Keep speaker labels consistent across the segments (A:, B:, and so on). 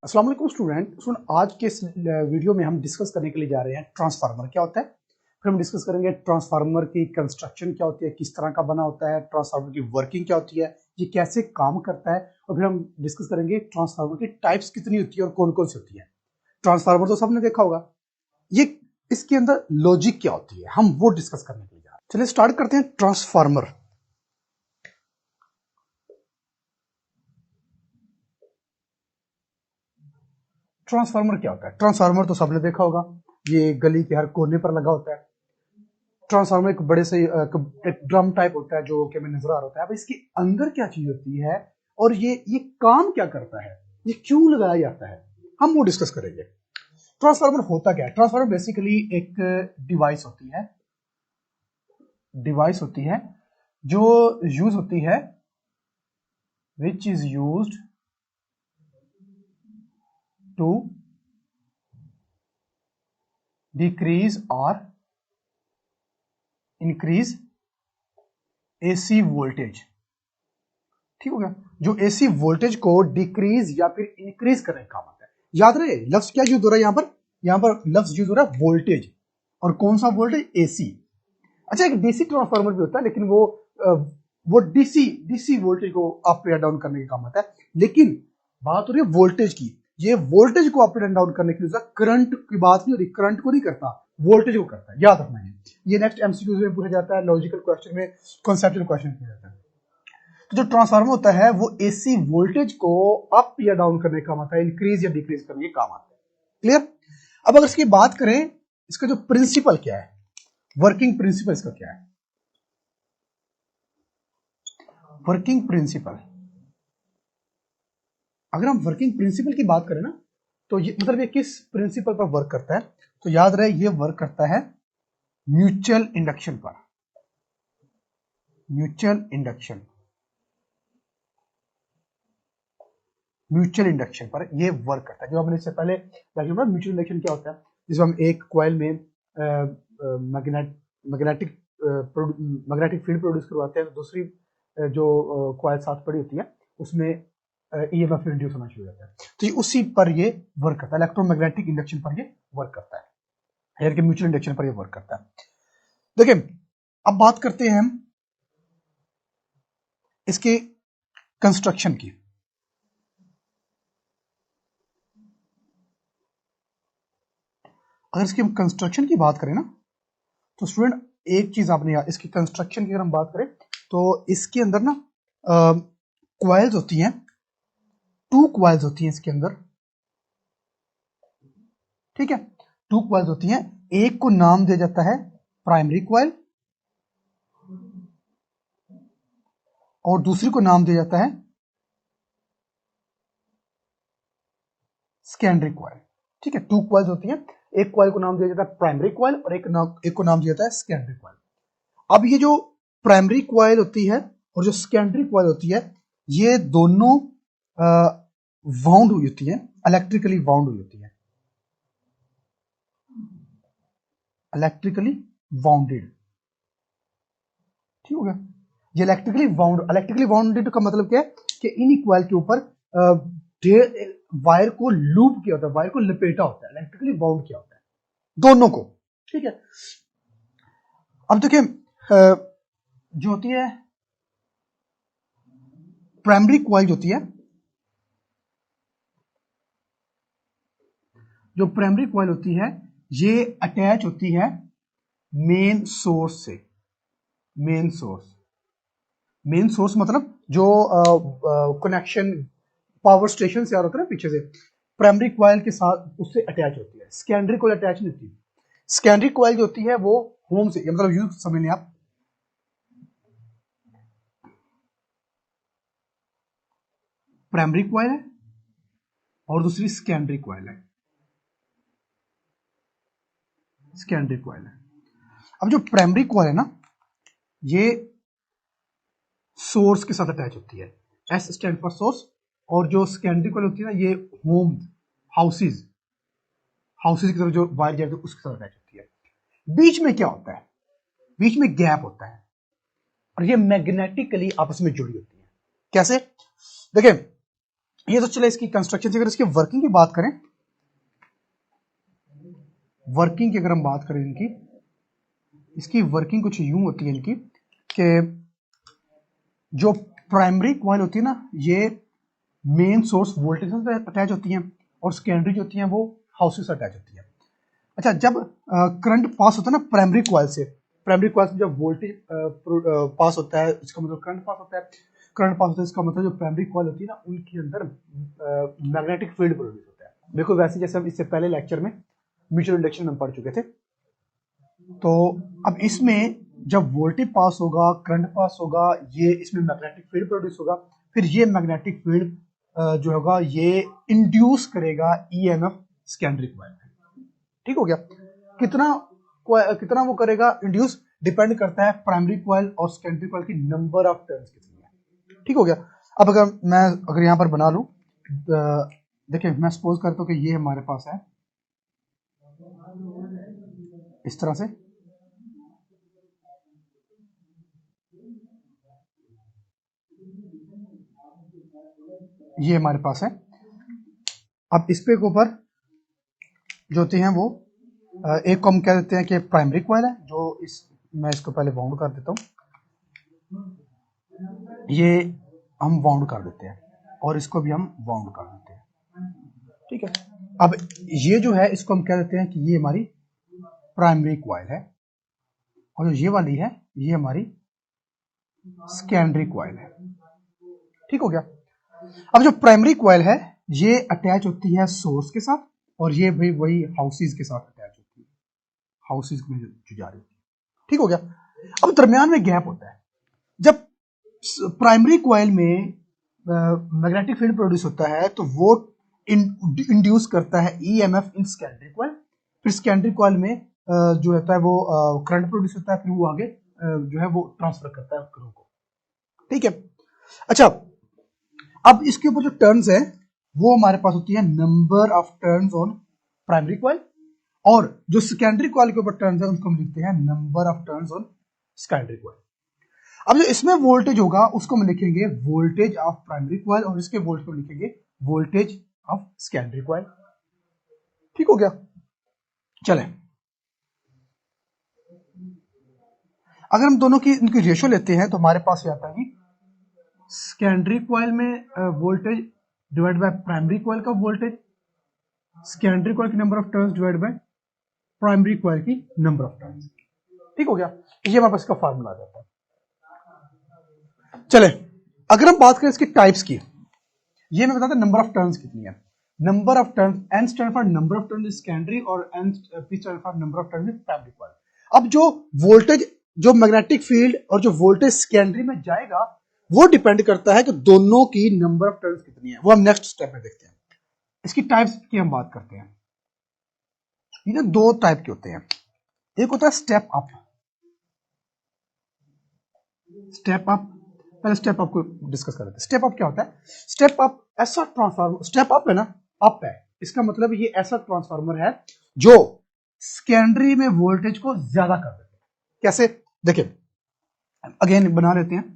A: अस्सलाम वालेकुम स्टूडेंट। आज के इस वीडियो में हम डिस्कस करने के लिए जा रहे हैं ट्रांसफार्मर क्या होता है। फिर हम डिस्कस करेंगे ट्रांसफार्मर की कंस्ट्रक्शन क्या होती है, किस तरह का बना होता है, ट्रांसफार्मर की वर्किंग क्या होती है, ये कैसे काम करता है, और फिर हम डिस्कस करेंगे ट्रांसफार्मर की टाइप्स कितनी होती है और कौन कौन सी होती है। ट्रांसफार्मर तो सबने देखा होगा, ये इसके अंदर लॉजिक क्या होती है, हम वो डिस्कस करने के लिए जा रहे हैं। चलिए स्टार्ट करते हैं। ट्रांसफार्मर ट्रांसफार्मर क्या होता है? ट्रांसफार्मर तो सबने देखा होगा, ये गली के हर कोने पर लगा होता है। ट्रांसफार्मर एक बड़े से एक ड्रम टाइप होता है जो कि हमें नजर आ रहा होता है। अब इसके अंदर क्या चीज होती है और ये काम क्या करता है, ये क्यों लगाया जाता है, हम वो डिस्कस करेंगे। ट्रांसफार्मर होता क्या है? ट्रांसफार्मर बेसिकली एक डिवाइस होती है जो यूज होती है, which is used to decrease और इंक्रीज एसी वोल्टेज। ठीक हो गया? जो एसी वोल्टेज को डिक्रीज या फिर इंक्रीज करने का काम आता है। याद रहे लफ्ज क्या यूज हो रहा है यहां पर लफ्ज यूज हो रहा है वोल्टेज। और कौन सा वोल्टेज? एसी। अच्छा, एक डीसी ट्रांसफार्मर भी होता है, लेकिन वो डीसी वोल्टेज को अप या डाउन करने का काम आता है। लेकिन बात हो रही है वोल्टेज की। ये वोल्टेज को अप एंड डाउन करने के लिए करंट की बात नहीं हो रही, करंट को नहीं करता, वोल्टेज को करता है। याद रखना है, ये नेक्स्ट एमसीक्यू में पूछा जाता है, लॉजिकल क्वेश्चन में, कॉन्सेप्चुअल क्वेश्चन पूछा जाता है। तो जो ट्रांसफार्मर होता है वो एसी वोल्टेज को अप या डाउन करने का काम आता है, इंक्रीज या डिक्रीज करने का काम आता है। क्लियर? अब अगर इसकी बात करें, इसका जो प्रिंसिपल क्या है, वर्किंग प्रिंसिपल इसका क्या है? वर्किंग प्रिंसिपल, अगर हम वर्किंग प्रिंसिपल की बात करें ना, तो ये मतलब ये किस प्रिंसिपल पर वर्क करता है? तो याद रहे ये वर्क करता है म्यूचुअल इंडक्शन पर। म्यूचुअल इंडक्शन पर ये वर्क करता है। जो हमने इससे पहले म्यूचुअल इंडक्शन क्या होता है, जिसमें हम एक कॉइल में मैग्नेटिक फील्ड प्रोड्यूस करवाते हैं, तो दूसरी जो कॉइल साथ पड़ी होती है उसमें ईएमएफ इंड्यूस होना शुरू हो जाता है। तो ये उसी पर ये वर्क करता है, इलेक्ट्रोमैग्नेटिक इंडक्शन पर ये वर्क करता है, यानी कि म्यूचुअल इंडक्शन पर ये वर्क करता है। देखिए अब बात करते हैं हम इसके कंस्ट्रक्शन की। अगर इसकी हम कंस्ट्रक्शन की बात करें ना, तो स्टूडेंट एक चीज आपने याद, इसकी कंस्ट्रक्शन की अगर हम बात करें तो इसके अंदर ना क्वाइल्स होती हैं, 2 क्वाइल्स होती हैं इसके अंदर। ठीक है, 2 क्वाइल्स होती हैं। एक को नाम दिया जाता है प्राइमरी क्वाइल और दूसरी को नाम दिया जाता है सेकेंडरी क्वाइल। ठीक है, 2 क्वाइल्स होती हैं, एक क्वाइल को नाम दिया जाता है प्राइमरी क्वाइल और एक को नाम दिया जाता है सेकेंडरी क्वाइल। अब ये जो प्राइमरी क्वाइल होती है और जो सेकेंडरी क्वाइल होती है, ये दोनों वाउंड हुई होती है, इलेक्ट्रिकली वाउंड हुई होती है, इलेक्ट्रिकली वाउंडेड। ठीक हो गया? ये इलेक्ट्रिकली वाउंडेड का मतलब क्या है कि इन क्वाइल के ऊपर वायर को लूप किया होता है, वायर को लपेटा होता है, इलेक्ट्रिकली वाउंड किया होता है दोनों को। ठीक है, अब देखिए जो होती है प्राइमरी क्वाइल होती है, जो प्राइमरी क्वाइल होती है ये अटैच होती है मेन सोर्स से। मेन सोर्स मतलब जो कनेक्शन पावर स्टेशन से आ रहा होता है ना पीछे से, प्राइमरी क्वाइल के साथ उससे अटैच होती है। सेकेंडरी क्वाइल अटैच नहीं होती। सेकेंडरी क्वाइल जो होती है वो होम से, मतलब यूज समझ लें आप, प्राइमरी क्वाइल है और दूसरी सेकेंडरी क्वाइल है। सेकेंडरी क्वाइल है। अब जो प्राइमरी क्वाइल है ना, ये सोर्स के साथ अटैच होती है, एस स्टैंड फॉर सोर्स। और जो सेकेंडरी क्वाइल होती है ना, ये होम हाउसेज की तरफ जो वायर जाती है उसके साथ अटैच होती है। बीच में क्या होता है? बीच में गैप होता है और ये मैग्नेटिकली आपस में जुड़ी होती है। कैसे? देखिए ये तो चले इसकी कंस्ट्रक्शन से। अगर इसकी वर्किंग की बात करें, वर्किंग की अगर हम बात करें इनकी, इसकी वर्किंग कुछ यूं होती है इनकी कि जो प्राइमरी कॉइल होती है ना, ये मेन सोर्स वोल्टेज से अटैच होती हैं, और सेकेंडरी जो होती हैं वो हाउसेस से अटैच होती है। अच्छा, जब करंट पास होता है ना प्राइमरी कॉइल से, प्राइमरी कॉइल से जब वोल्टेज पास होता है, इसका मतलब करंट पास होता है। करंट पास होता है इसका मतलब जो प्राइमरी कॉइल होती है ना, उनके अंदर मैग्नेटिक फील्ड प्रोड्यूस होता है। देखो वैसे जैसे हम इससे पहले लेक्चर में म्यूचुअल इंडक्शन में पढ़ चुके थे। तो अब इसमें जब वोल्टेज पास होगा, करंट पास होगा, ये इसमें मैग्नेटिक फील्ड प्रोड्यूस होगा। फिर ये मैग्नेटिक फील्ड जो होगा ये इंड्यूस करेगा ईएमएफ सेकेंडरी कॉइल में। ठीक हो गया। कितना वो करेगा इंड्यूस, डिपेंड करता है प्राइमरी कॉइल और सेकेंडरी कॉइल की नंबर ऑफ टर्न्स कितनी है। ठीक हो गया। अब अगर यहां पर बना लूं, देखिए मैं सपोज करता हूं कि ये हमारे पास है इस तरह से, ये हमारे पास है। अब इस पे के ऊपर जो होते हैं वो एक को हम कह देते हैं कि प्राइमरी कॉइल है, जो मैं इसको पहले बाउंड कर देता हूं, ये हम बाउंड कर देते हैं, और इसको भी हम बाउंड कर देते हैं। ठीक है। अब ये जो है इसको हम कह देते हैं कि ये हमारी प्राइमरी कॉइल है, और जो ये वाली है ये हमारी सेकेंडरी कॉइल है। ठीक हो गया। अब जो प्राइमरी कॉइल है ये अटैच होती है सोर्स के साथ, और ये भी वही हाउसेज के साथ अटैच होती है, हाउसेज में जो जा रही होती है। ठीक हो गया। अब दरमियान में गैप होता है। जब प्राइमरी कॉइल में मैग्नेटिक फील्ड प्रोड्यूस होता है तो वो इंड्यूस करता है ईएमएफ इन सेकेंडरी कॉइल। फिर सेकेंडरी कॉइल में जो होता है वो करंट प्रोड्यूस होता है, फिर वो आगे जो है वो ट्रांसफर करता है करंट को। ठीक है। अच्छा, अब इसके ऊपर जो टर्न्स है वो हमारे पास होती है number of turns on primary coil, और जो सेकेंडरी कॉइल के ऊपर टर्न्स है उनको हम लिखते हैं number of turns on secondary coil. अब जो इसमें वोल्टेज होगा उसको हम लिखेंगे वोल्टेज ऑफ प्राइमरी कॉइल, और इसके वोल्टेज को लिखेंगे वोल्टेज ऑफ सेकेंडरी कॉइल। ठीक हो गया। चलें, अगर हम दोनों की इनकी रेशियो लेते हैं तो हमारे पास ये आता है कि सेकेंडरी कॉइल में voltage divide by primary coil का वोल्टेज, सेकेंडरी कॉइल की number of turns divide by primary coil की नंबर ऑफ टर्न्स। ठीक हो गया। ये हमारे पास का फार्मूला आ जाता है। चले, अगर हम बात करें इसकी टाइप्स की, ये मैं बताता नंबर ऑफ टर्न्स कितनी है। Number of turns, N stand for number of turns secondary, और N P stand for number of turns primary coil. अब जो वोल्टेज, जो मैग्नेटिक फील्ड और जो वोल्टेज सेकेंडरी में जाएगा वो डिपेंड करता है कि दोनों की नंबर ऑफ टर्न्स कितनी है। वो हम नेक्स्ट स्टेप में देखते हैं। इसकी टाइप्स की हम बात करते हैं। ये दो टाइप के होते हैं। एक होता है स्टेप अप। स्टेप अप, पहले स्टेप अप को डिस्कस कर लेते हैं। स्टेप अप क्या होता है? स्टेप अप ऐसा ट्रांसफार्मर, स्टेप अप है ना, अप है, इसका मतलब ये ऐसा ट्रांसफार्मर है जो सेकेंडरी में वोल्टेज को ज्यादा कर देते हैं। कैसे? देखिए अगेन बना लेते हैं।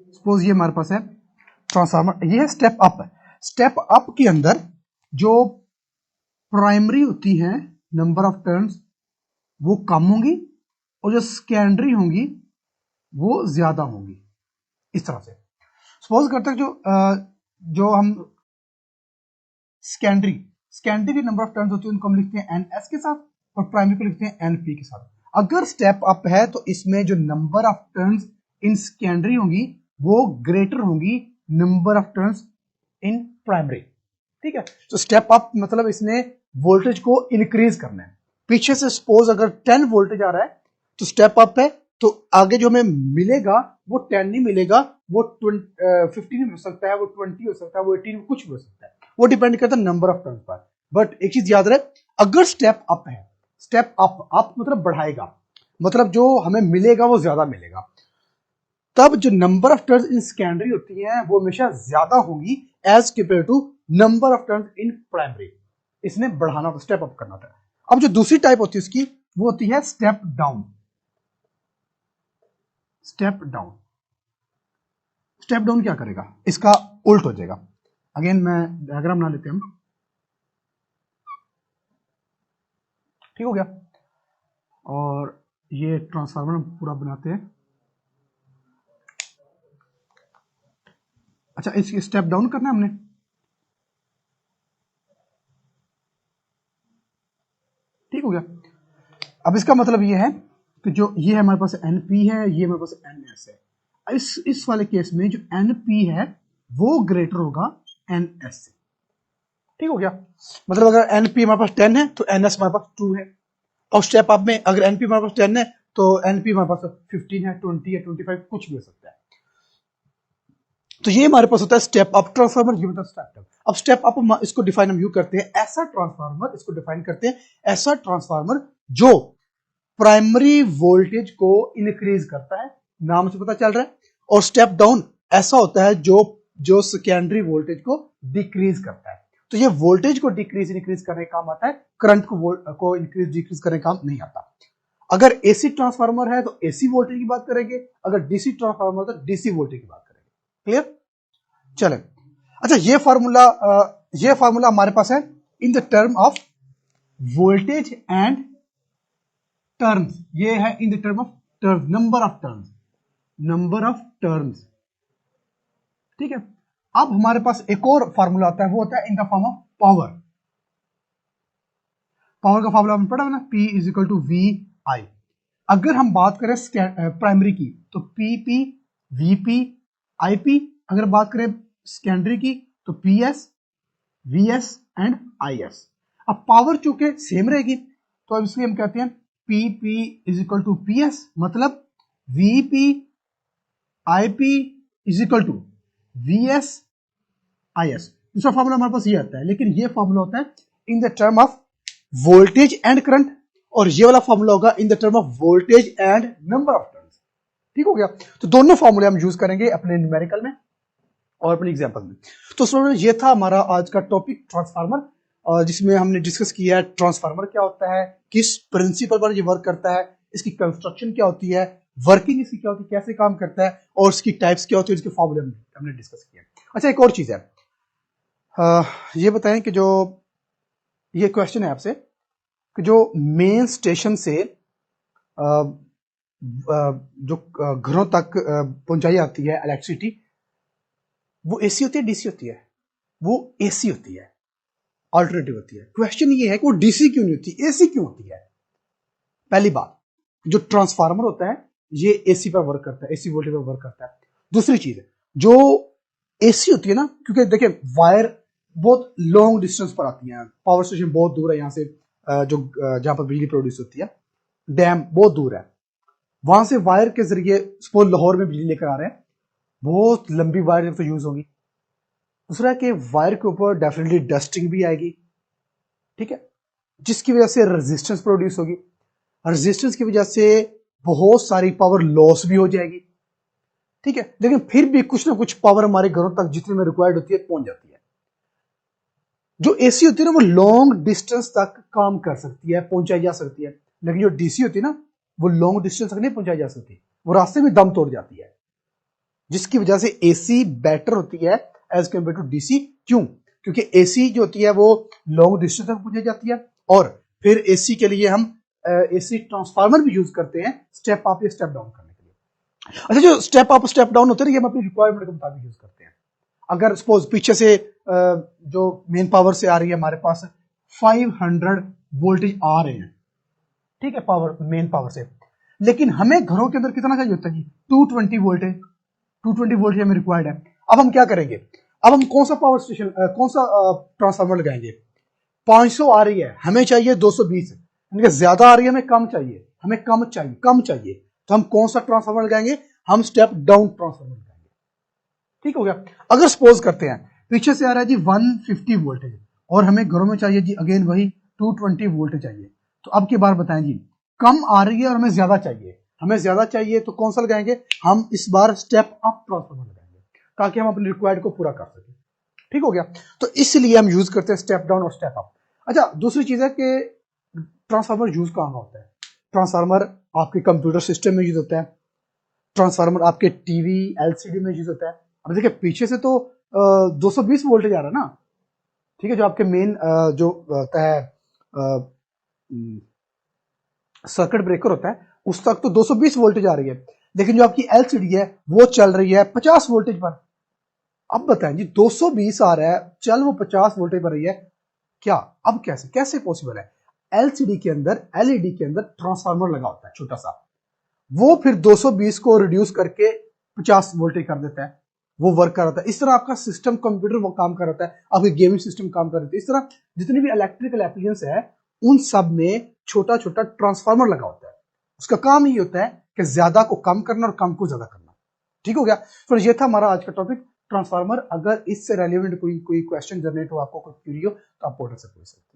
A: सपोज ये हमारे पास है ट्रांसफार्मर, ये है स्टेप अप। स्टेप अप के अंदर जो प्राइमरी होती है नंबर ऑफ टर्न्स वो कम होंगी, और जो सेकेंडरी होंगी वो ज्यादा होंगी। इस तरह से सपोज करते हैं जो हम सेकेंडरी की नंबर ऑफ टर्न्स होती है उनको हम लिखते हैं एन एस के साथ, और प्राइमरी को लिखते हैं एन पी के साथ। अगर स्टेप अप है तो इसमें जो number of turns in secondary होंगी वो ग्रेटर होंगी number of turns in primary. ठीक है। तो स्टेप अप मतलब इसने वोल्टेज को इंक्रीज करना है। पीछे से सपोज अगर 10 वोल्टेज आ रहा है तो स्टेप अप है, तो आगे जो हमें मिलेगा वो 10 नहीं मिलेगा, वो 15 हो सकता है, वो 20 हो सकता है, वो 18, कुछ भी हो सकता है, वो डिपेंड करता है number of turns per. But एक चीज याद रहे, अगर स्टेप अप है, स्टेप अप मतलब बढ़ाएगा, मतलब जो हमें मिलेगा वो ज्यादा मिलेगा, तब जो number of turns in secondary होती हैं वो हमेशा ज्यादा होंगी as compare to number of turns in primary. इसने बढ़ाना था, स्टेप अप करना था। अब जो दूसरी टाइप होती है इसकी, वो होती है step down. Step down, step down क्या करेगा, इसका उल्ट हो जाएगा। अगेन मैं डायग्राम बना लेते हैं हम, ठीक हो गया। और ये ट्रांसफार्मर हम पूरा बनाते हैं। अच्छा, इसकी स्टेप डाउन करना है हमने, ठीक हो गया। अब इसका मतलब ये है कि जो ये है हमारे पास NP है, ये हमारे पास NS है। इस वाले केस में जो NP है वो ग्रेटर होगा NS से, ठीक हो गया। मतलब अगर NP हमारे पास 10 है तो NS हमारे पास 2 है। और स्टेप अप में अगर NP हमारे पास 10 है तो NP हमारे पास 15 है, 20 है, 25, कुछ भी हो सकता है। तो ये हमारे पास होता है स्टेप अप ट्रांसफार्मर, ये होता है स्टेप डाउन। अब स्टेप अप इसको डिफाइन हम यूं करते हैं, ऐसा ट्रांसफार्मर, इसको डिफाइन करते हैं ऐसा ट्रांसफार्मर जो प्राइमरी वोल्टेज को इंक्रीज करता है, नाम से पता चल रहा है। और स्टेप डाउन ऐसा होता है जो सेकेंडरी वोल्टेज को डिक्रीज करता है। तो ये वोल्टेज को डिक्रीज इंक्रीज करने का काम आता है, करंट को इंक्रीज डिक्रीज करने का काम नहीं आता। अगर एसी ट्रांसफार्मर है तो एसी वोल्टेज की बात करेंगे, अगर डीसी ट्रांसफार्मर तो डीसी वोल्टेज की बात करेंगे। क्लियर, चले। अच्छा, ये फार्मूला हमारे पास है in the term of voltage and terms. ये है in the term of terms, number of terms, ठीक है। अब हमारे पास एक और फार्मूला आता है, वो होता है in the form of power. Power का फार्मूला हमने पढ़ा है ना, P is equal to VI। अगर हम बात करें प्राइमरी की तो PP, VP, IP। अगर बात करें सेकेंडरी की तो PS, VS एंड IS। अब पावर चूंकि सेम रहेगी तो इसलिए हम कहते हैं PP is equal to PS, मतलब VP IP is equal to VS IS। दूसरा फार्मूला हमारे पास ये आता है, लेकिन ये फार्मूला होता है in the term of voltage and current, और ये वाला फार्मूला होगा in the term of voltage and number of turns, ठीक हो गया। तो दोनों फार्मूले हम यूज करेंगे अपने न्यूमेरिकल में और अपने एग्जांपल में। तो स्टूडेंट, ये था हमारा आज का टॉपिक ट्रांसफार्मर, जिसमें हमने डिस्कस किया है ट्रांसफार्मर क्या होता है, किस प्रिंसिपल पर ये वर्क करता है, इसकी कंस्ट्रक्शन क्या होती है, वर्किंग इसकी क्या होती है, कैसे काम करता है, और इसकी टाइप्स क्या होती है, इसके फार्मूले हमने डिस्कस किया। अच्छा, एक और चीज है, ये बताएं कि जो ये क्वेश्चन है आपसे कि जो मेन स्टेशन से जो घरों तक पहुंचाई जाती है इलेक्ट्रिसिटी, वो एसी होती है डीसी होती है? वो एसी होती है, अल्टरनेटिव होती है। क्वेश्चन ये है कि वो डीसी क्यों नहीं होती, एसी क्यों होती है? पहली बात, जो ट्रांसफार्मर होता है ये एसी पर वर्क करता है, एसी वोल्टेज पर वर्क करता है। दूसरी चीज, जो एसी होती है ना, क्योंकि देखिए वायर बहुत लॉन्ग डिस्टेंस पर आती है, पावर स्टेशन बहुत दूर है यहाँ से, जो जहां पर बिजली प्रोड्यूस होती है, डैम बहुत दूर है, वहां से वायर के जरिए सपोज लाहौर में बिजली लेकर आ रहे हैं, बहुत लंबी वायर तो यूज होगी। दूसरा है कि वायर के ऊपर डेफिनेटली डस्टिंग भी आएगी, ठीक है, जिसकी वजह से रेजिस्टेंस प्रोड्यूस होगी, रेजिस्टेंस की वजह से बहुत सारी पावर लॉस भी हो जाएगी, ठीक है। लेकिन फिर भी कुछ ना कुछ पावर हमारे घरों तक जितने में रिक्वायर्ड होती है पहुंच जाती है। जो एसी होती है ना, वो लॉन्ग डिस्टेंस तक काम कर सकती है, पहुंचाई जा सकती है, लेकिन जो डीसी होती है ना, वो लॉन्ग डिस्टेंस तक नहीं पहुंचाई जा सकती, वो रास्ते में दम तोड़ जाती है, जिसकी वजह से एसी बेटर होती है एज कम्पेयर टू डीसी। क्यों? क्योंकि एसी जो होती है वो लॉन्ग डिस्टेंस तक पहुंचाई जाती है, और फिर एसी के लिए हम एसी ट्रांसफार्मर भी यूज करते हैं स्टेप अप या स्टेप डाउन करने के लिए। अच्छा, जो स्टेप अप स्टेप डाउन होते हैं ये हम अपनी रिक्वायरमेंट के मुताबिक यूज करते हैं। अगर सपोज पीछे से जो मेन पावर से आ रही है हमारे पास 500 वोल्टेज आ रहे हैं, ठीक है, पावर मेन पावर से, लेकिन हमें घरों के अंदर कितना चाहिए होता है जी? 220 वोल्टेज, 220 वोल्टेज हमें रिक्वायर्ड है। अब हम क्या करेंगे, अब हम कौन सा पावर स्टेशन, कौन सा ट्रांसफार्मर लगाएंगे? 500 आ रही है, हमें चाहिए 220, ज्यादा आ रही है, हमें कम चाहिए, कम चाहिए, तो हम कौन सा ट्रांसफार्मर लगाएंगे? हम स्टेप डाउन ट्रांसफार्मर लगाएंगे, ठीक हो गया। अगर सपोज करते हैं पीछे से आ रहा है जी 150 वोल्टेज, और हमें घरों में चाहिए जी अगेन वही 220 वोल्टेज चाहिए, तो अब की बार बताएं जी, कम आ रही है और हमें ज्यादा चाहिए, तो कौन सा लगाएंगे? हम इस बार स्टेप अप ट्रांसफार्मर लगाएंगे, ताकि हम अपने रिक्वायर्ड को पूरा कर सकें, ठीक हो गया। तो इसलिए हम यूज करते हैं स्टेप डाउन और स्टेप अप। अच्छा, दूसरी चीज है कि ट्रांसफार्मर यूज कहां होता है? ट्रांसफार्मर आपके कंप्यूटर सिस्टम में यूज होता है, ट्रांसफार्मर आपके टीवी एलसीडी में यूज होता है। अब देखिए पीछे से तो 220 वोल्टेज आ रहा है ना, ठीक है, जो आपके मेन जो होता है सर्किट ब्रेकर होता है उस तक तो 220 वोल्टेज आ रही है, लेकिन जो आपकी एलसीडी है वो चल रही है 50 वोल्टेज पर। अब बताएं जी 220 आ रहा है, चल वो 50 वोल्टेज पर रही है, क्या अब कैसे कैसे पॉसिबल है? एलसीडी के अंदर एलईडी के अंदर ट्रांसफार्मर लगा होता है छोटा सा, वो फिर 220 को रिड्यूस करके 50 वोल्टेज कर देता है, वो वर्क कर रहा है। इस तरह आपका सिस्टम कंप्यूटर वो काम कर रहा है, आपके गेमिंग सिस्टम काम कर रहे थे। इस तरह जितनी भी इलेक्ट्रिकल एप्लीकेंस है उन सब में छोटा छोटा ट्रांसफार्मर लगा होता है। उसका काम ये होता है कि ज्यादा को कम करना और कम को ज्यादा करना। ठीक हो गया? तो ये था हमारा आज का टॉपिक ट्रांसफार्मर। अगर इससे रेलिवेंट कोई क्वेश्चन जनरेट हो, आपको कोई क्वेरी हो, तो आप पोर्टल से पूछ सकते हैं।